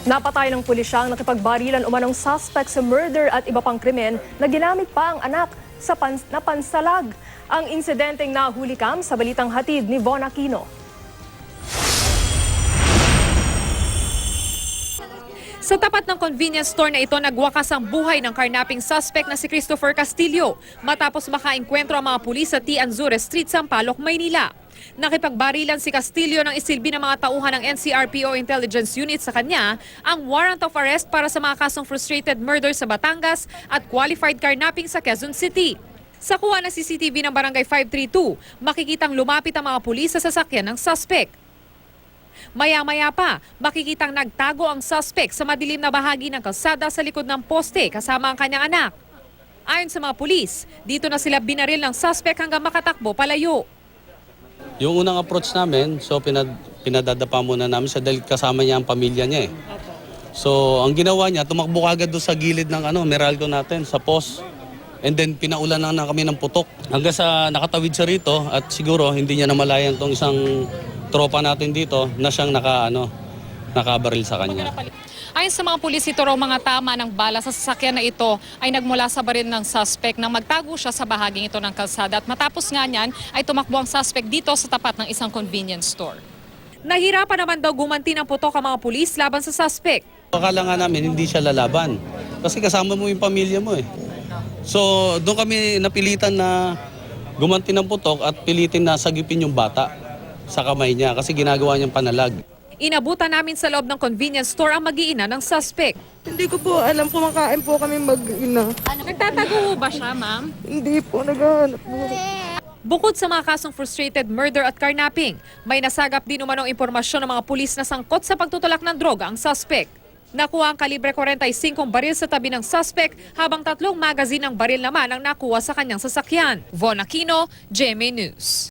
Napatay ng pulisyang nakipagbarilan umanong suspect sa murder at iba pang krimen na ginamit pa ang anak sa pansalag. Ang insidenteng nahuli kam sa balitang hatid ni Von Aquino. Sa tapat ng convenience store na ito, nagwakas ang buhay ng karnaping suspect na si Christopher Castillo matapos makaengkwentro ang mga pulis sa T. Anzures Street, Sampaloc, Maynila. Nakipagbarilan si Castillo nang isilbi ng mga tauhan ng NCRPO Intelligence Unit sa kanya ang warrant of arrest para sa mga kasong frustrated murder sa Batangas at qualified carnapping sa Quezon City. Sa kuha ng CCTV ng Barangay 532, makikitang lumapit ang mga pulis sa sasakyan ng suspect. Maya-maya pa, makikitang nagtago ang suspect sa madilim na bahagi ng kalsada sa likod ng poste kasama ang kanyang anak. Ayon sa mga pulis, dito na sila binaril ng suspect hanggang makatakbo palayo. Yung unang approach namin, so pinadadapa muna namin siya dahil kasama niya ang pamilya niya eh. So ang ginawa niya, tumakbo agad doon sa gilid ng Meralco natin, sa post. And then pinaulan na kami ng putok. Hanggang sa nakatawid siya rito at siguro hindi niya namalayan tong isang tropa natin dito na siyang nakabaril sa kanya. Ayon sa mga pulis, ito raw mga tama ng bala sa sasakyan na ito ay nagmula sa baril ng suspect nang magtago siya sa bahaging ito ng kalsada at matapos nga niyan ay tumakbo ang suspect dito sa tapat ng isang convenience store. Nahirapan naman daw gumanti ng putok ang mga pulis laban sa suspect. Akala nga namin hindi siya lalaban kasi kasama mo yung pamilya mo eh. So doon kami napilitan na gumanti ng putok at pilitin na sagipin yung bata sa kamay niya kasi ginagawa niyang panalag. Inabutan namin sa loob ng convenience store ang mag-iina ng suspect. Hindi ko po alam, kumakain po kami mag-ina. Nagtatago ba siya, ma'am? Hindi po, naghahanap po. Bukod sa mga kasong frustrated murder at carnapping, may nasagap din umanong impormasyon ng mga pulis na sangkot sa pagtutulak ng droga ang suspect. Nakuha ang kalibre 45 baril sa tabi ng suspect habang 3 magazine ng baril naman ang nakuha sa kanyang sasakyan. Von Aquino, GMA News.